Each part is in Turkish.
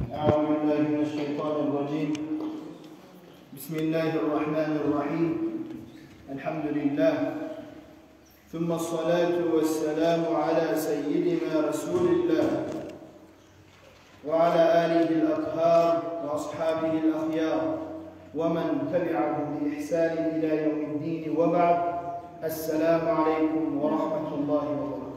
أعوذ بالله من الشيطان الرجيم. بسم الله الرحمن الرحيم. الحمد لله ثم الصلاة والسلام على سيدنا رسول الله وعلى آله الأطهار وأصحابه الأخيار ومن تبعهم بإحسان إلى يوم الدين وبعد. السلام عليكم ورحمة الله وبركاته.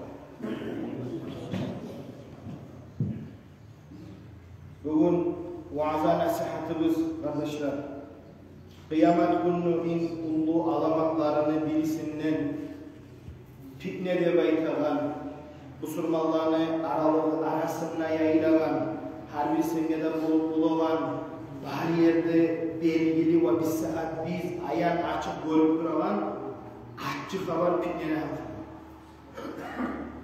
Bugün vaazan nasihatımız kardeşler, kıyamet gününün ulu alamaklarını birisinden fitne de baytagan, Müslümanlarını arasına yayılagan, harbi sengede bulup bulagan, bari yerde belgili ve bir saat biz ayan açık görüp duragan, açık haber fitnene hakkı.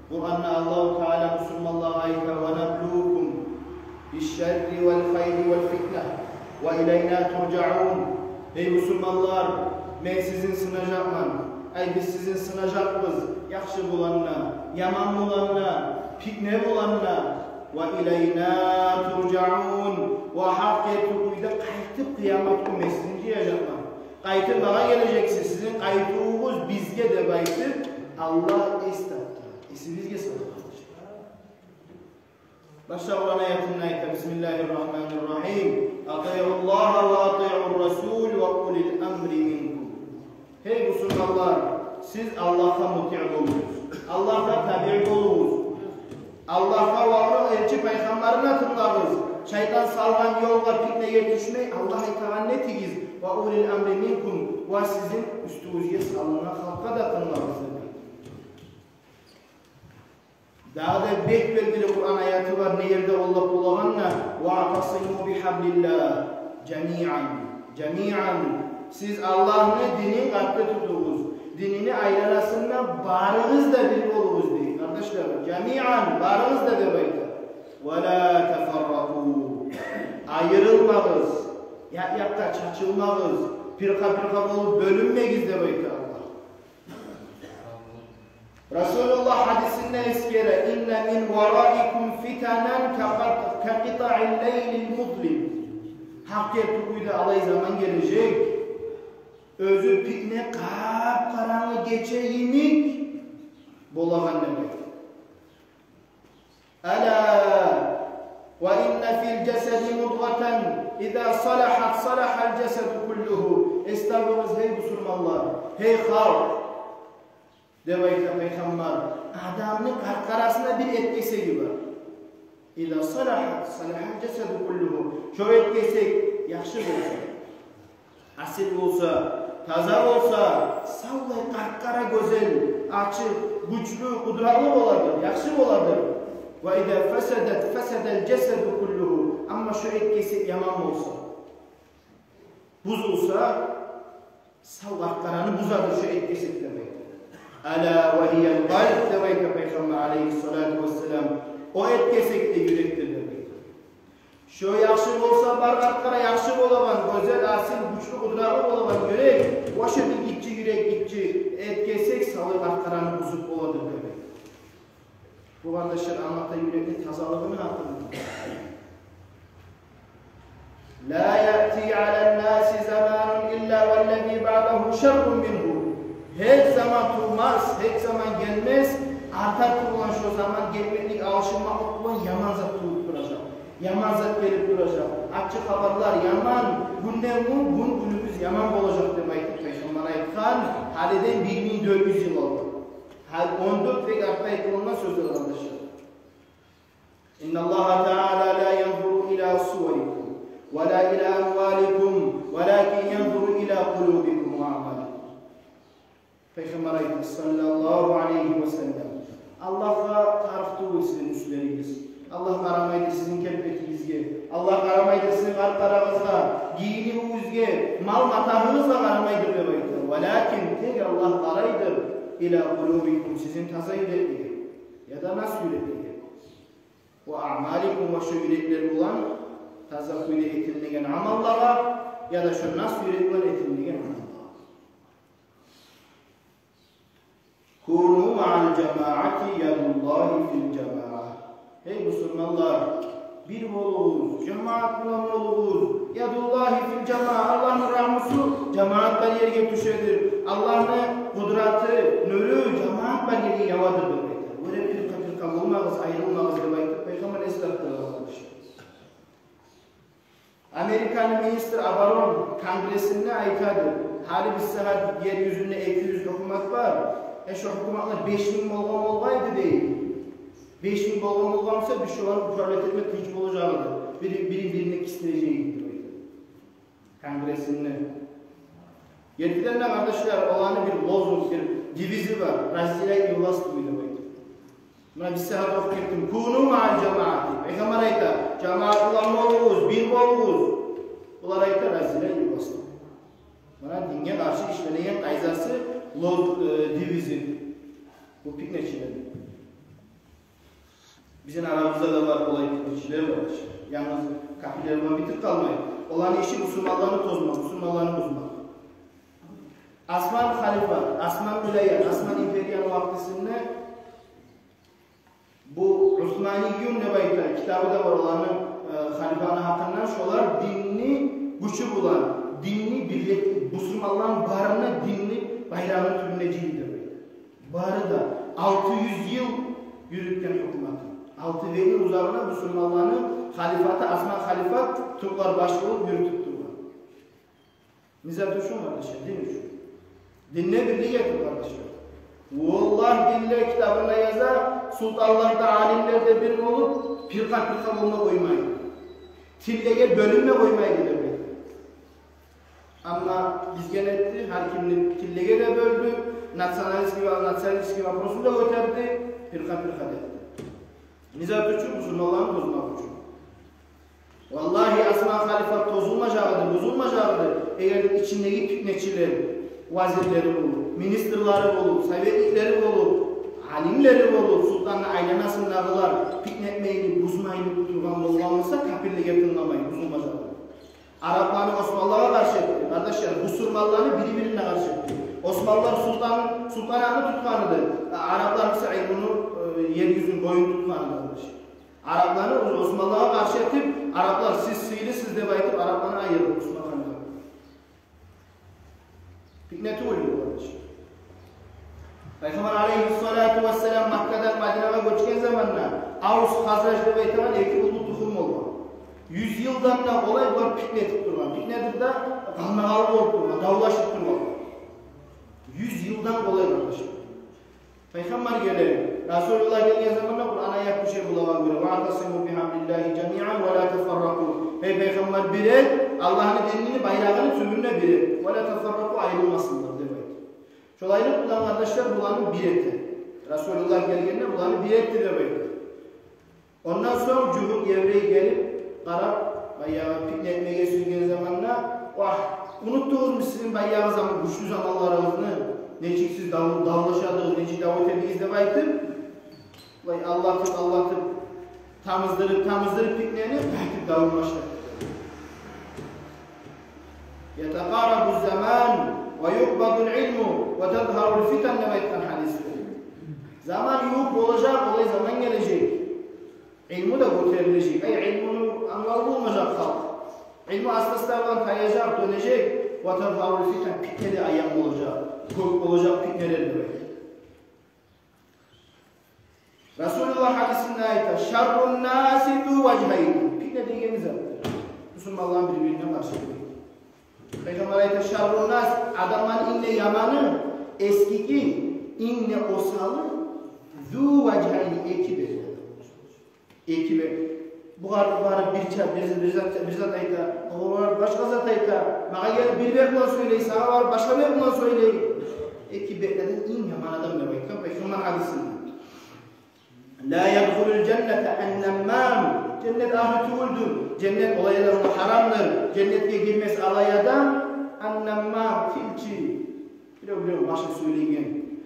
Kur'an'da Allah-u Teala Müslümanlığa ayet ve neblukum بالشر والخير والفتنة وإلينا ترجعون. Ey Müslümanlar, ben sizin sınacakman, biz sizin sınacakız, yakşı bulanla, yaman bulanla, fitne bulanla. وإلينا ترجعون. Ve hak ettiğinde kayıtıp kıyamet günü sizin diyecekman. Kayıtıp bana geleceksin, sizin kayıtığınız bizge de kayıtıp Allah istetti. Bizge sınacak. Başta olan ayetinin ayeti Bismillahirrahmanirrahim. Ati'ullaha ve ati'ur Rasul ve ulil emri minkum. Hey Müslümanlar, siz Allah'a muti' olunuz. Allah'a tabi olunuz. Allah'a varlık elçi peygamberine tınlarız. Şeytan salgan yolga fitneye düşmeyi Allah'a itaat etiniz. Ve ulil emri minkum. Ve sizin üstünüzge salınan halka da tınlarız. Daha da bek belgili Kur'an ayeti var. Ne yerde Allah bulağanla وَاَعْتَصِمُوا بِحَبْلِ اللّٰهِ Cemi'an. Siz Allah'ın dinini katlı tutunuz. Dinini ayarasından bağrınız da bir olunuz deyin. Kardeşler, cemi'an, bağrınız da demektir. وَلَا تَفَرَّقُوا Ayrılmağız. Yakta çaçılmağız. Pirka olup bölünmeyiz demektir. Resulullah hadisinde eskere inne min varaikum fitanen kaqita'il leylil muzlim. Hak ettiğinde alay zaman gelecek. Özü fitne kapkaranı geçe yenik bolagan demek. Ala ve inne fil cesedi mudgaten idha salahat salahal cesedu kulluhu. Estağfurullah hey Müslümanlar, hey halk. Devayta peygamber adamın karkarasına bir etkisi gibi. İza salahat salahal cesedu kulluhu. Şu etkisi yaxşı olsa, asil olsa, taza olsa, sağlay karkara güzel, açık, güçlü, kudratlı oladır, yaxşı oladır. Ve iza fesedet fesedel cesedu kulluhu. Ama şu etkisi yaman olsa, buz olsa, sağ karkaranı buzadır şu etkisi demek. Ala ve hiyel kalp demektir Peygamber aleyhissalatu vesselam. O etkesek de yürektir demektir. Şu yakşı olsa barqatlara yakşı olaban, güzel, asil, güçlü, kudratlı olaban yürek, o şu bir gitçi yürek gitçi etkesek salı barqaranı buzup oladır demektir. Bu kardeşler anlatta yürekli tazalığını hakkında. La ya'ti alen nasi zamanun illa vellezî ba'dahu şerrun minhu. Her zaman durmaz, her zaman gelmez. Artar turulan şu zaman gelmeklik alışılmak olan yaman zat turup duracak. Yaman zat gelip duracak. Açık haberler yaman, günden gün günümüz yaman olacak demektir Peygamber ayetkan. Haliden 1400 yıl oldu. 14 ve arta ayetliğinden sözler arkadaşlar. İnna Allah Teala la yanzuru ila suverikum ve la ila amvalikum velakin yanzuru ila kulubikum ve amalikum. Peygamber ayeti sallallahu aleyhi ve sellem Allah'a taraftığı sizin üstleriniz. Allah karamaydı sizin kelbetinizge. Allah karamaydı sizin kartlarınızga, giyinimizge, mal matahınızla karamaydı demektir. Velakin tek Allah karaydır ila kulubikum sizin taza yürekliğe ya da nasıl yürekliğe. Ve a'malikum ve şu yürekler olan taza yürekliğe etildiğin amallara ya da şu nasıl yürekliğe etildiğin amallara. Kunu ma'al cemaati yadullahi fil cemaat. Hey Müslümanlar, bir oluruz, cemaat bulan oluruz. Yadullahi fil cemaat, Allah'ın rahmusu cemaat bariyeriye düşedir. Allah'ın kudratı, nuru cemaat bariyeri yavadır demektir. Böyle bir olmağız, ayrılmağız demektir. Peygamber esnafları arkadaşlar. Amerikan Minister Abaron Kongresi'nde aytadı. Hali bir saat yeryüzünde 200 hükümet var. Şu hükümetler 5000 bolğan olgaydı değil. 5000 bolğan olgansa bir şey var, bu prolet etmek hiç olacağıdır. Birine kistireceğidir. Kongresinde. Yetkilerine kardeşler olanı bir lozung, bir divizi var. Brasilya'yı yıllastı mıydı? Buna bir saat okup gittim. Kunu ma'al cemaati. Peygamber ayta, cemaat ulanma oluruz, bir oluruz. Bunlar ayta Brasilya'yı yıllastı. Buna dinge karşı işleneyen kayzası divizi. Bu pikneçiler. Bizim aramızda da var olay pikneçiler var. Yalnız kapilerime bir tık kalmayın. Olan işi Müslümanlarını tozmak, Müslümanlarını bozmak. Asman Halifa, Asman Mülayyan, Asman İmperiyan vaktisinde bu Osmaniyun nebayta kitabı da var olanın halifanın hakkından şolar dinini güçü bulan, dinini birlik, Müslümanların barını dinini bayrağının türüneciğidir. Barı da 600 yıl yürütken hükümeti. 6 yıl uzağına Müslümanların halifata, Asman Halifat Türkler başlı olup yürütüp durma. Nizam düşün kardeşler, din düşün. Dinle birliği yapın kardeşler. Vallahi dinle kitabında yazar, sultanlarda, alimlerde bir olup pirka bulma koymayın. Tillege bölünme koymayın demek. Ama biz gene etti, hakimlik tillege de böldü, nasyonalist gibi vaprosu da öterdi, pirka etti. Nizam düşün, Müslümanların bozmak için. Vallahi Asman Halifat bozulmacağıdır. Eğer içindeki fitneçiler, vazirleri olur, ministerleri olur, sovetlikleri olur, alimleri olur, sultanın aylanasındakiler fitnetmeyini, buzmayını tuturgan olmamızsa kapirli getirmemeyin, bozulmacağıdır. Araplarını Osmanlılara karşı etti. Kardeşler, bu Surmallarını birbirine karşı etti. Osmanlılar sultanını tutkanıdır. Araplar ise bunu yeryüzünün boyunu tutkanıdır. Arapları Osmanlılara karşı etip, Araplar siz sıylı siz de bayıtıp Araplarını ayırdı Osmanlılarına. Fitneti oluyor kardeşler. Peygamber aleyhissalatu vesselam Makka'dan Medine'ye göçken zamanla Avus Hazraj'da beyteman eki buldu tukum olma. 100 yıldan da olay var fitnetip durma. Fitnetir de kalmağalı olup durma, davlaşıp durma. 100 yıldan olay kardeşler. Peygamber geliyor. Resulullah geldiği zamanla Kur'an'a ayet bir şey bulama göre. وَاَعْتَصِمُوا بِحَمْدِ اللّٰهِ جَمِيعًا وَلَا تَفَرَّقُوا. Ey Peygamber bir et, Allah'ın dinini, bayrağını tümünle bir et. وَلَا تَفَرَّقُوا ayrılmasınlar demek. Şolaylık bulan kardeşler bulanın bir eti. Resulullah geldiğinde bulanın bir etti demek. Ondan sonra Cumhur Yevre'yi gelip Arap bayağı pikne etmeye sürgen zamanla unuttuğunuz mu sizin bayağı zaman, güçlü zamanlarınızı neciksiz davlaşadığınız, necik davet ediniz de baytır. Allah'tır, tamızdırıp pikneyini baytır davulmaşlar. يَتَقَارَبُ الزَّمَانُ وَيُقْبَضُ الْعِلْمُ وَتَظْهَرُ الْفِتَنَّ وَيْتَنْ حَدِسِdir. Zaman yok olacak, olay zaman gelecek. İlmi de götürülecek. İlmini anlamlı olmayacak halk. İlmi aslaslardan kayacak, dönecek. وَتَظْهَرُ الْفِتَنَّ Pitneli ayağım olacak. Kök olacak pitneler demek. Resulullah hadisinde ayette şerrun nâsi dû vecheyni. Pitne diyeceğimiz zaten. Müslümanların birbirine karşı. Peygamber ayette şerrun nâs adamların inne yamanı eskiki inne osalı dû vecheyni ekibe. Bu var bir zat ayta, başka zat ayta. Bana gel bir bekle söyleyin, sana var başka bekle söyleyin. İki bekleden in yaman adam demek. Peygamber hadisinde. La yedhulul cennete ennemmâm. Cennet ahireti öldü. Cennet olaylarına haramdır. Cennetke girmez alay adam. Ennemmâm filçi. Biliyor başka söyleyin.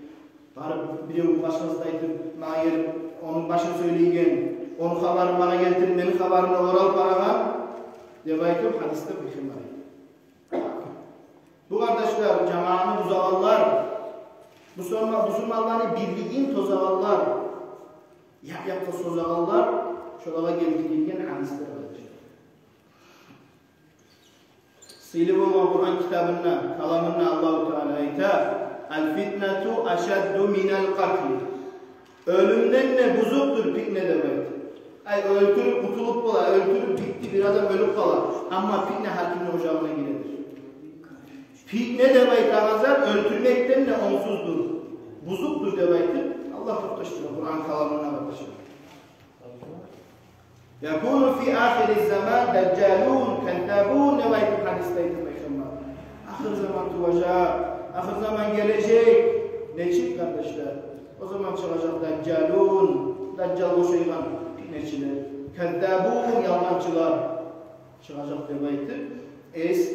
Biliyor başkası da aytip, bana gel onun başını söyleyin. Onun habarını bana getirin, benim habarını oral paragan. Debaytım hadiste Peygamber. Bu kardeşler, cemaatini buzavallar, Müslümanların birliğin tozavallar, yapta sozavallar, şolaga keltirilgen hadisler var. Sıylı bolan Kur'an kitabına, kalamına Allah-u Teala ayta: "El-fitnetu aşaddu minel qatl." Ölümden ne buzuktur fitne demek. Ay öldürüp kutulup bola, öldürüp bitti bir adam ölüp kalar. Ama fitne hakimin ocağına giredir. Fitne demek ağızlar öldürmekten de onsuzdur. Buzuktur demektir. Allah tutuşturuyor Kur'an kalamına bakışır. يَكُونُ فِي آخِرِ الزَّمَانِ دَجَّالُونَ كَذَّابُونَ Nevayet hadisteydi Peygamber. Ahir zaman tuğacak, ahir zaman gelecek. Ne çık kardeşler? O zaman çıkacak Deccalun, Deccal o şeygan, fitneçiler. Kezzabun, yalancılar çıkacak demektir.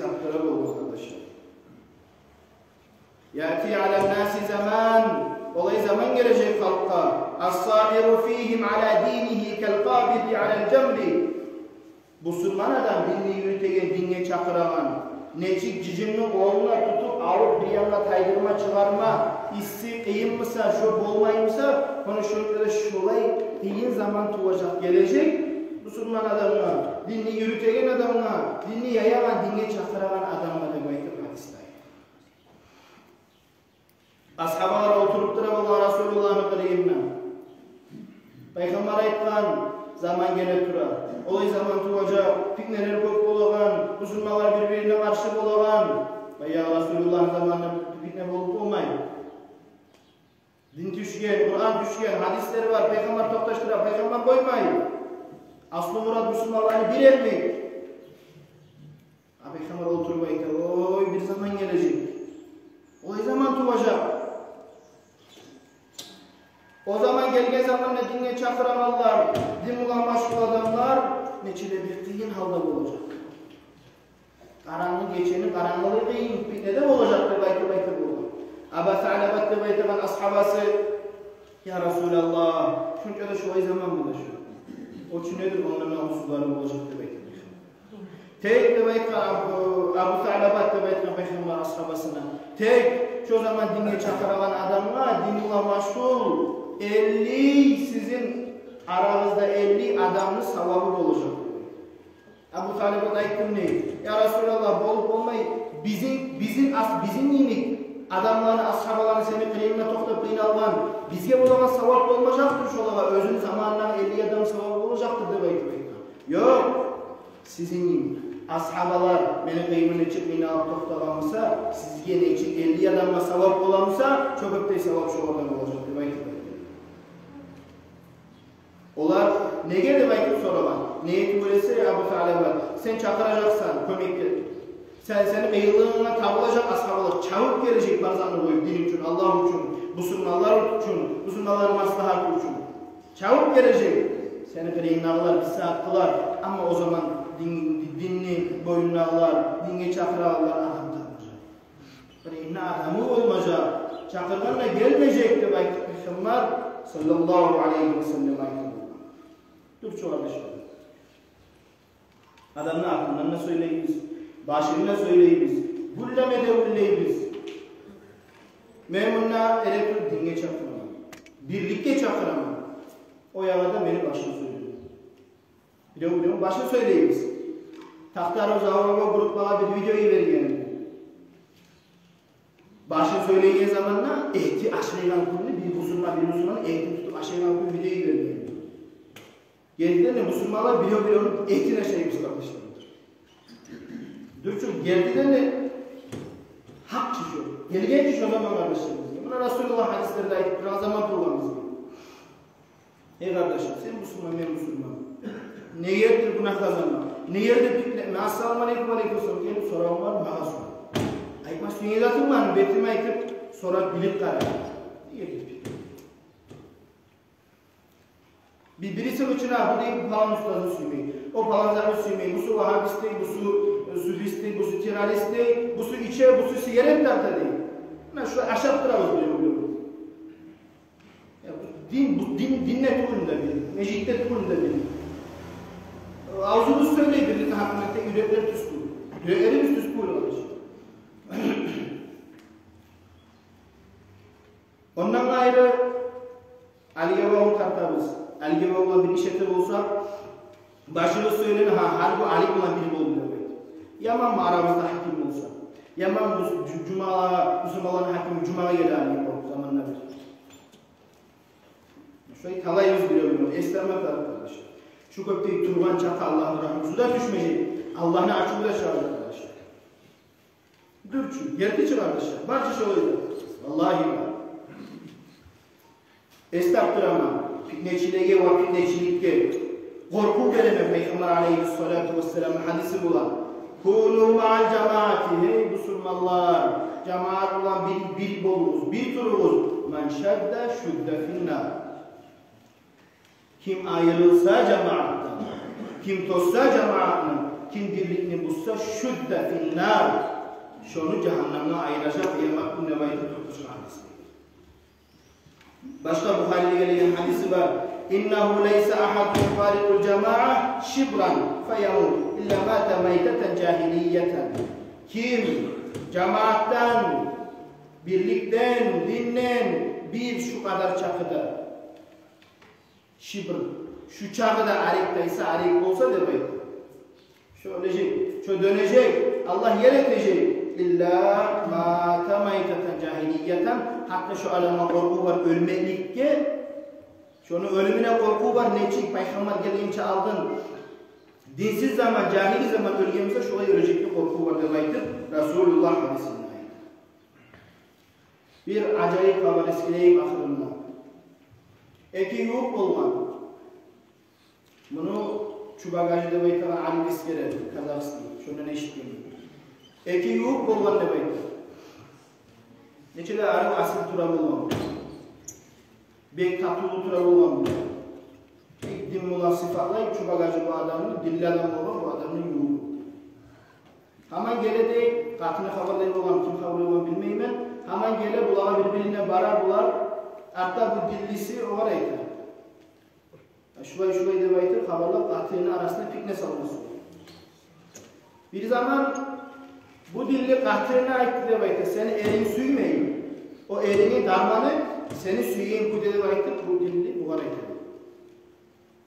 Takdire olur kardeşler. Yati alel nasi zaman, olay zaman gelecek halka. As-sabiru fihim ala dinihi kel-qabidi alel cemri. Müslüman adam dinini yürütegen, dinine çakıraman, neçik cicimni oğluna tutup alıp bir yanına taydırma çıkarma, issi kıyınmısa, şu bolmayımsa, konuşuyorlar şolay kıyın zaman tuğacak gelecek. Müslüman adamına, dinini yürütegen adamına, dinini yayaman, dinine çakıraman adamına demektir hadisler. Ashabalar oturup durabılar Resulullah'ın kılığına. Peygamber aytkan zaman gene turar. Olay zaman tuğacak, fitneler köp bolagan, Müslümanlar birbirine karşı bolagan. Ya Resulullah zamanında fitne bolup olmayın. Din düşgen, Kur'an düşgen, hadisleri var, Peygamber toptaştırar, Peygamber koymayın. Aslı murat Müslümanları bir etmek. Peygamber oturup aytkan, oy bir zaman gelecek. Olay zaman tuğacak. O zaman gelgen zamanla dinle çakıranlar, din ulan başka adamlar neçile bir kıyın halda olacak. Karanlık geçeni, karanlığı kıyın, neden olacaktır belki bu? Aba Sa'labat'ta baytaban ashabası, ya Resulallah, çünkü da şu ay zaman bulaşıyor. O için nedir onların namusuzları olacaktır belki. Tek de belki Abu Sa'labat'ta baytaban Peygamber ashabasına, tek şu zaman dinle çakıran adamlar, din ulan başkul, 50 sizin aranızda 50 adamın savabı olacak. Abu Talib'e aytdım ne? Ya Resulallah bolup olmayı bizim inik adamlarını, ashabalarını seni kıyımına toplayıp kıyınalman bizge bu zaman savab olmayacaktır şolaga özün zamanından 50 adam savab olacaktır demek. Yok. Sizin inik ashabalar beni kıyımına çıkmayın alıp toptalanmışsa sizge ne için 50 adamla savab olamsa çok öptey savab şu oradan olacak demek. Onlar ne geldi belki soraman? Neye böylese ya Abu Talib'e sen çakıracaksan kömekle. Seni meyillığına tabılacak ashabalar çabuk gelecek barzanı koyup din için, Allah için, Müslümanlar için, Müslümanların maslahatı için. Çabuk gelecek. Seni kırıyınlarlar, bir saat kılar. Ama o zaman dinini boynuna alır, dinine çakırarlar, adam tanıyacak. Kırıyınlar adamı olmayacak. Çakırlarına gelmeyecek de belki Peygamber sallallahu aleyhi ve sellem ayetinde. Dur şu kardeşim. Adamın aklından ne söyleyibiz? Başına söyleyibiz. Bullemede bulleyibiz. Memunna elektrik dinge çakırama. Birlikte çakırama. O yağda beni başına söylüyor. Biliyor musun? Başına söyleyibiz. Tahtar o zavrama gruplara bir videoyu veriyor. Başına söyleyeceği zamanla ehti aşırılan kulunu bir Müslüman ehti tutup aşırılan kulunu videoyu veriyor. Geldiler ne Müslümanlar biliyor onun ehtine şeyimiz kardeşlerimdir. Dürçün geldiler ne hak çıkıyor. Gelgen çıkıyor zaman kardeşlerimiz. Buna Resulullah hadisleri de ait bir zaman programımız gibi. Ey kardeşim sen Müslüman ben Müslüman. Ne yerdir buna kazanma? Ne yerdir fitne? Assalamu aleykum aleyküm gelip soran var mı? Bana sor. Ayıkma sünnetim var mı? Betime ayıkıp sorar bilip karar. Ne yerdir fitne? Birisi için bu değil falan ustazı sürmeyi. O falanları sürmeyi. Bu su vahabisti, bu su süfisti, bu su tiralisti, bu su içe, bu su sigaret tarta değil. Ben şu aşağı duravuz biliyorum. Dinle tuğunda bilin. Mecikte tuğunda bilin. Ağzımız söyleyebilir. Hakimette yürekler tüskü. Yüreklerimiz tüskü olur. Ondan ayrı Aliye ve on tartabız. Alge olan bir işete olsa başını söyleyin harbi alik olan biri olmuyor. Yaman mı aramızda hakim olsa? Yaman bu Müslümanların hakimi Cuma'ya gelen o zamanlar. Şöyle talay yüz biliyorum. Esnaflar arkadaşlar. Şu köpteyi turban çatı Allah'ın rahmetine da düşmeyecek. Allah'ın açığı da çağırır arkadaşlar. Dürçü, yerli çık arkadaşlar. Barça şöyle. Vallahi var. Esnaftır ama fitneçiliğe ve fitneçilikle korku veremem. Peygamber aleyhissalatu vesselam hadisi bulan. Kûnû ma'al cemaati. Hey Müslümanlar. Cemaat olan bir bolunuz, bir turunuz. Men şedde şüdde finnâr. Kim ayrılsa cemaattan, kim tozsa cemaattan, kim birlikini bulsa şüdde finnâr. Şunu cehennemden ayıracak yemek bu nebayeti tutuşan hadisi. Başka Bukhari'de gelen hadisi var. İnnehu leyse ahadun farikul cema'a şibran feyamut illa mâte meyteten cahiliyeten. Kim cemaattan, birlikten, dinden bir şu kadar çakıda şibr, şu çağda ariktaysa arik olsa demek. Şu ölecek, şu dönecek, Allah yer edecek. İlla ma tamaytatan cahiliyeten. Hatta şu alama korku var ölmelikke. Şunu ölümüne korku var neçik peygamber gelince aldın. Dinsiz zaman, cahili zaman ölgemizde şuraya ölecekli korku var demektir. Resulullah hadisinde. Bir acayip haber eskileyip ahırından. Eki yok olman. Bunu şu bagajı demektir. Ali Biskere, Kazakistan. Şundan eşitliğim. Eki yok olman demektir. Neçede arı asıl tura olmam. Bek tatlı tura olmam. Din olan sıfatla şu bagajı bu adamın, dilli adam olan bu adamın yuğu. Hemen gele de katını haberleri olan kim haberi olan bilmeyim. Hemen gele bulağa birbirine barar bular. Hatta bu dillisi o var aydı. Şurayı demektir, haberler katının arasında fitne salması. Bir zaman bu dilli katına ait demektir. Seni erin suymayın. O erini darmanı seni suyayım bu demektir. Bu dilli bu var aydı.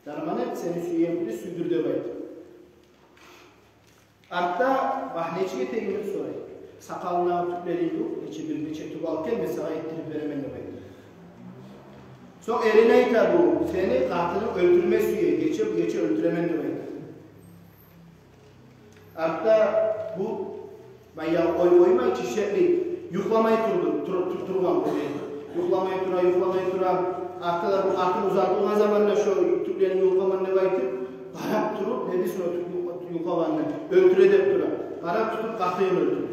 Darmanı seni suyayım bu sürdür demektir. Hatta bahneçiye teğmenini sorayım. Sakalına tüpleriydi, neçe tübalken mesela ettirip veremen demektir. Son erine iter bu. Seni katını öldürme suyu. Geçe öldüremen demektir. Hatta bu bayağı oyma içi şekli yuklamayı turban buraya. Yuklamayı tura. Hatta da bu akıl uzattığına zamanla şu tüplerini yuklaman demektir. Karap turup hedisini yuklamanla öldüredip tura. Karap tutup katını öldürür.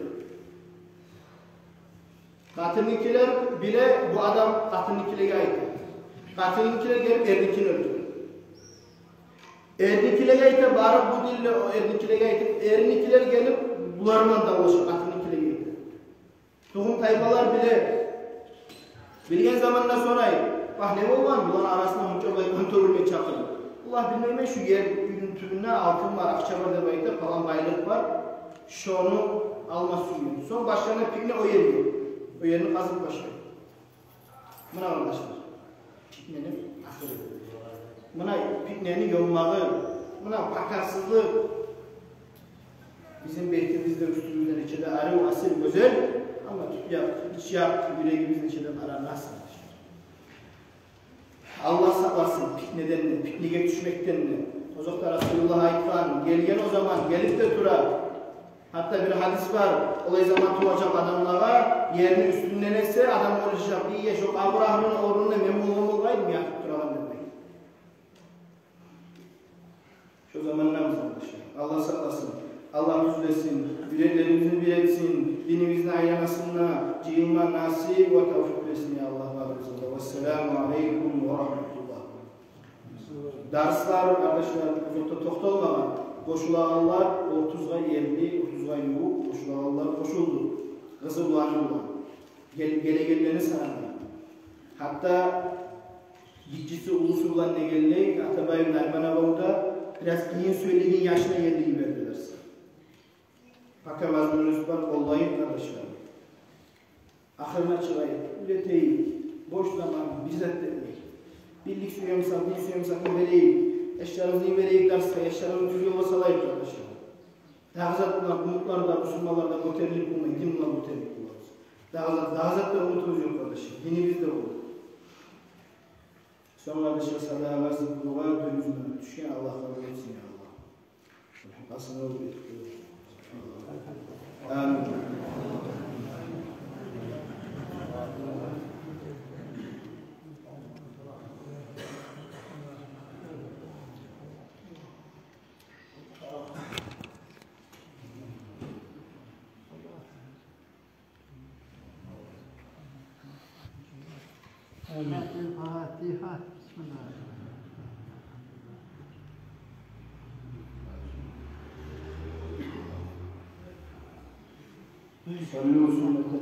Katınınkiler bile bu adam katınınkileri ait. Katınınkiler gelip erdikini öldürür. Erdikiler ait bağırıp bu dille o erdikiler ait. Erdikiler gelip bularından davlaşır katınınkiler ait. Tohum tayfalar bile bilgen zamandan sonra bak ne olman bulan arasında muçabayı kontrolüme çakılır. Allah bilmeme şu yer tümünden altın var, akça var demekte falan baylık var. Şunu alma suyu. Son başlarına pikne o yer yok. O yerini kazıp başlıyor. Buna arkadaşlar. Piknenin akıllı. Buna piknenin yolmağı. Buna bakarsızlık. Bizim beytimizde üstümüzden içinde arı asil güzel. Ama hiç yap, yüreğimizin içinden arar nasıl? Allah saklasın pikneden de, pikniğe düşmekten de. Uzakta Resulullah'a ayıklan, gelgen o zaman gelip de durar. Hatta bir hadis var, olay zaman tuğacak adamlara yerini üstünden etse adam olacak. İyi şu Abraham'ın oğlunun memnun olaydı mı yatıp duralım demek. Şu zamanlar mı arkadaşlar? Allah saklasın, Allah üzlesin, yüreklerimizi bir etsin, dinimizin aylamasına, cihilman nasip ve tevfik versin ya Allah ve Resulullah. Vesselamu aleyküm ve rahmetullah. Dersler arkadaşlar, uzakta tokta olmadan. Koşulağanlar 30'a 50, 30'a yuğuk, koşulağanlar koşuldu. Kızı bulanıyorlar. Gelegenlerini sararlar. Hatta gitcisi ulusu bulan ne geldi, Atabay'ın Ermanavav'da biraz iyi söylediğin yaşına geldiği verdiler. Fakat vazmınız var, olayın kardeşler. Ahırına çıkayım, üreteyim, boş zaman bizzat demeyin. birlik suyamsan, bir suyamsan vereyim. Eşyalarımızı vereyim derse, eşyalarımızı yola salayım kardeşler. Dağızatlar, umutlarda, Müslümanlarda muterlik bulmayın. Din bunlar muterlik buluruz. Dağızatlar umutumuz yok kardeşim. Dinimiz de olur. Son kardeşler salağa varsın, dua dönüzüne düşen Allah kabul etsin ya Allah. Nasıl olur? Amin. الفاتحة بسم الله Sallallahu aleyhi ve sellem.